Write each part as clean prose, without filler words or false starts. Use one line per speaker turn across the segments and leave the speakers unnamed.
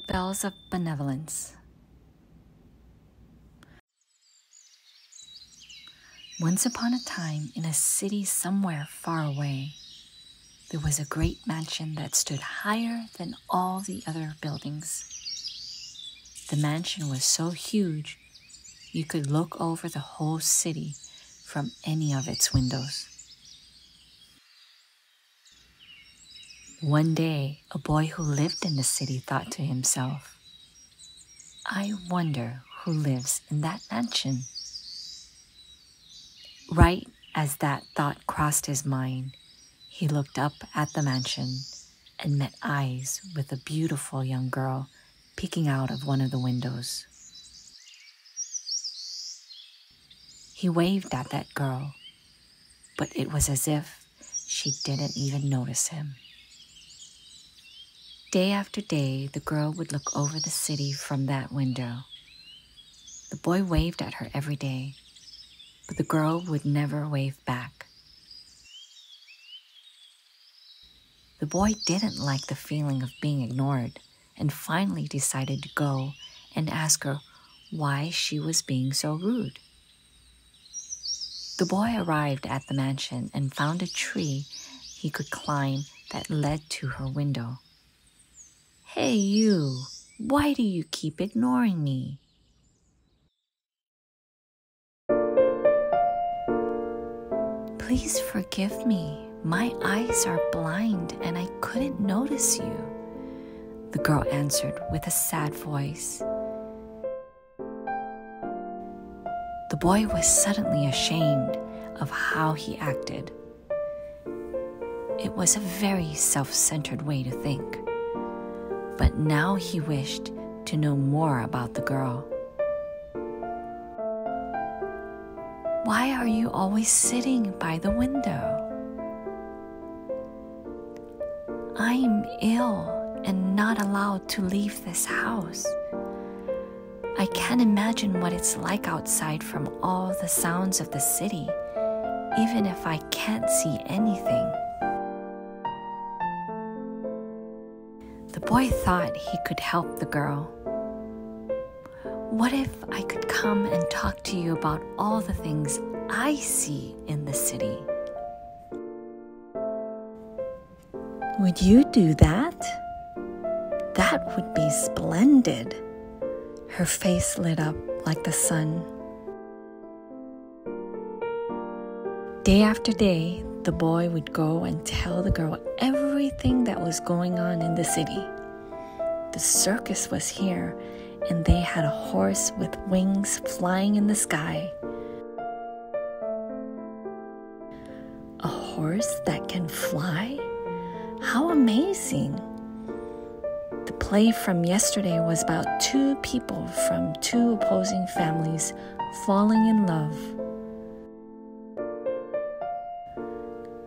Bells of Benevolence. Once upon a time, in a city somewhere far away, there was a great mansion that stood higher than all the other buildings. The mansion was so huge, you could look over the whole city from any of its windows. One day, a boy who lived in the city thought to himself, "I wonder who lives in that mansion." Right as that thought crossed his mind, he looked up at the mansion and met eyes with a beautiful young girl peeking out of one of the windows. He waved at that girl, but it was as if she didn't even notice him. Day after day, the girl would look over the city from that window. The boy waved at her every day, but the girl would never wave back. The boy didn't like the feeling of being ignored and finally decided to go and ask her why she was being so rude. The boy arrived at the mansion and found a tree he could climb that led to her window. "Hey you, why do you keep ignoring me?" "Please forgive me. My eyes are blind and I couldn't notice you," the girl answered with a sad voice. The boy was suddenly ashamed of how he acted. It was a very self-centered way to think, but now he wished to know more about the girl. "Why are you always sitting by the window?" "I'm ill and not allowed to leave this house. I can't imagine what it's like outside from all the sounds of the city, even if I can't see anything." The boy thought he could help the girl. "What if I could come and talk to you about all the things I see in the city?" "Would you do that?" "That would be splendid." Her face lit up like the sun. Day after day, the boy would go and tell the girl everything that was going on in the city. The circus was here, and they had a horse with wings flying in the sky. A horse that can fly? How amazing! The play from yesterday was about two people from two opposing families falling in love.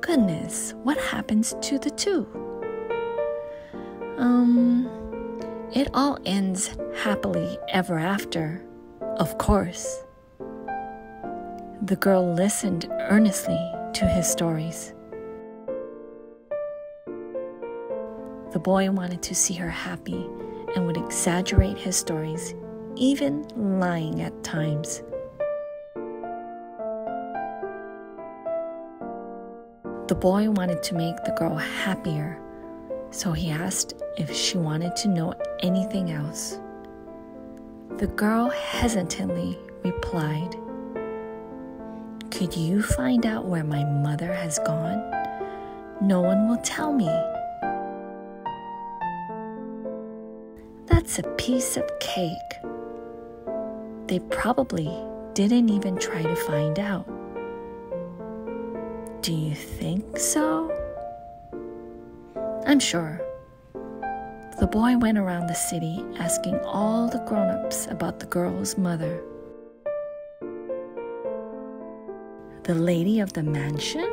Goodness, what happens to the two? It all ends happily ever after, of course. The girl listened earnestly to his stories. The boy wanted to see her happy and would exaggerate his stories, even lying at times. The boy wanted to make the girl happier, so he asked if she wanted to know anything else. The girl hesitantly replied, "Could you find out where my mother has gone? No one will tell me." "That's a piece of cake." They probably didn't even try to find out. "Do you think so?" "I'm sure." The boy went around the city asking all the grown-ups about the girl's mother. "The lady of the mansion?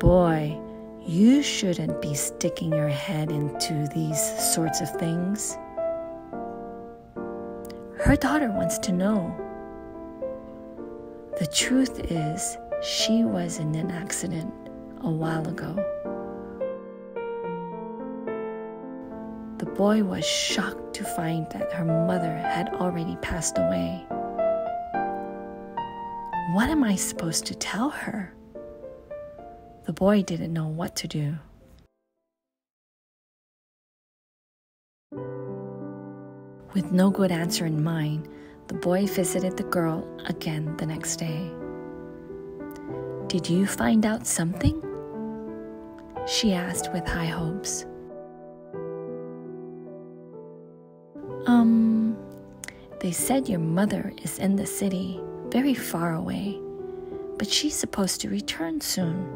Boy, you shouldn't be sticking your head into these sorts of things." "Her daughter wants to know." "The truth is, she was in an accident a while ago." The boy was shocked to find that her mother had already passed away. What am I supposed to tell her? The boy didn't know what to do. With no good answer in mind, the boy visited the girl again the next day. "Did you find out something?" she asked with high hopes. They said your mother is in the city, very far away, but she's supposed to return soon."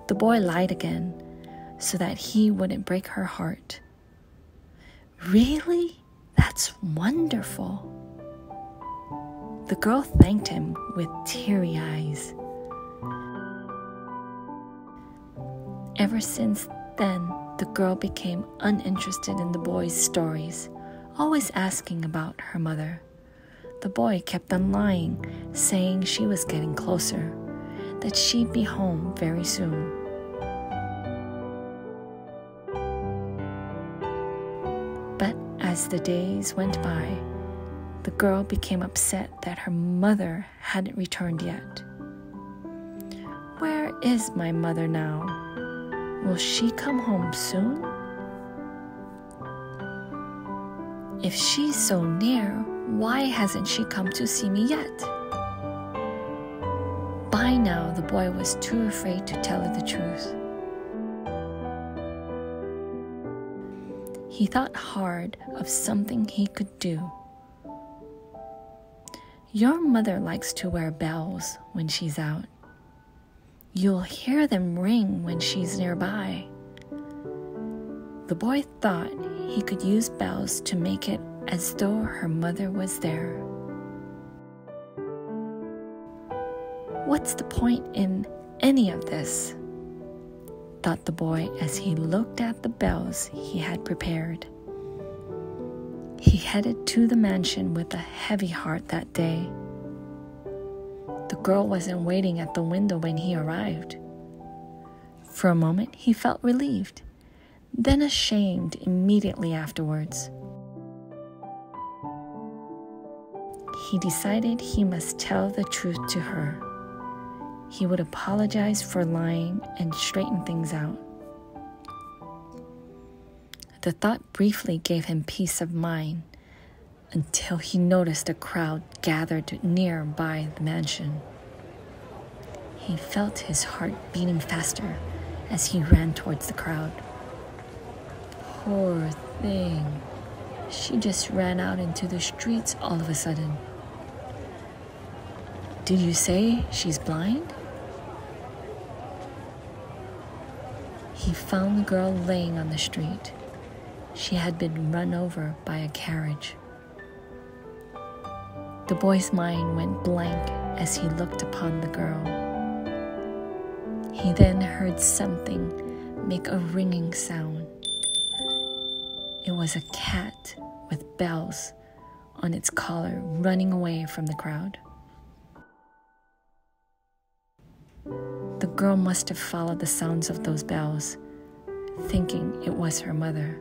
The boy lied again, so that he wouldn't break her heart. "Really? That's wonderful." The girl thanked him with teary eyes. Ever since then, the girl became uninterested in the boy's stories, always asking about her mother. The boy kept on lying, saying she was getting closer, that she'd be home very soon. But as the days went by, the girl became upset that her mother hadn't returned yet. "Where is my mother now? Will she come home soon? If she's so near, why hasn't she come to see me yet?" By now, the boy was too afraid to tell her the truth. He thought hard of something he could do. "Your mother likes to wear bells when she's out. You'll hear them ring when she's nearby." The boy thought he could use bells to make it as though her mother was there. "What's the point in any of this?" thought the boy as he looked at the bells he had prepared. He headed to the mansion with a heavy heart that day. The girl wasn't waiting at the window when he arrived. For a moment, he felt relieved, then ashamed immediately afterwards. He decided he must tell the truth to her. He would apologize for lying and straighten things out. The thought briefly gave him peace of mind until he noticed a crowd gathered nearby the mansion. He felt his heart beating faster as he ran towards the crowd. Poor thing. She just ran out into the streets all of a sudden. "Did you say she's blind?" He found the girl laying on the street. She had been run over by a carriage. The boy's mind went blank as he looked upon the girl. He then heard something make a ringing sound. It was a cat with bells on its collar running away from the crowd. The girl must have followed the sounds of those bells, thinking it was her mother.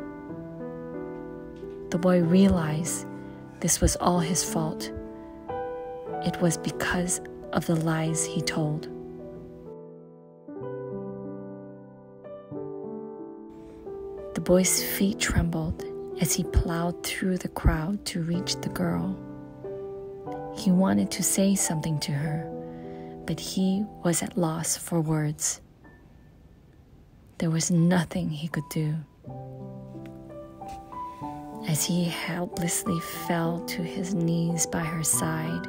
The boy realized this was all his fault. It was because of the lies he told. The boy's feet trembled as he plowed through the crowd to reach the girl. He wanted to say something to her, but he was at loss for words. There was nothing he could do. As he helplessly fell to his knees by her side,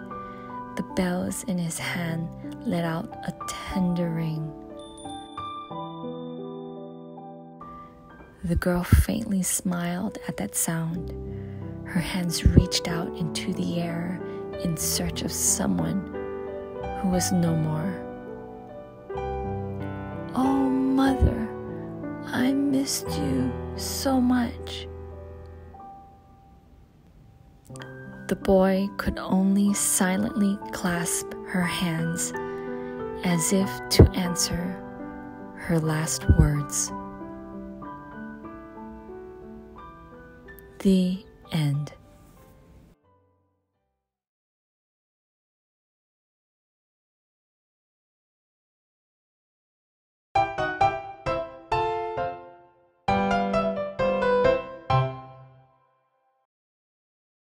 the bells in his hand let out a tender ring. The girl faintly smiled at that sound. Her hands reached out into the air in search of someone who was no more. "Oh, Mother, I missed you so much." The boy could only silently clasp her hands as if to answer her last words. The end.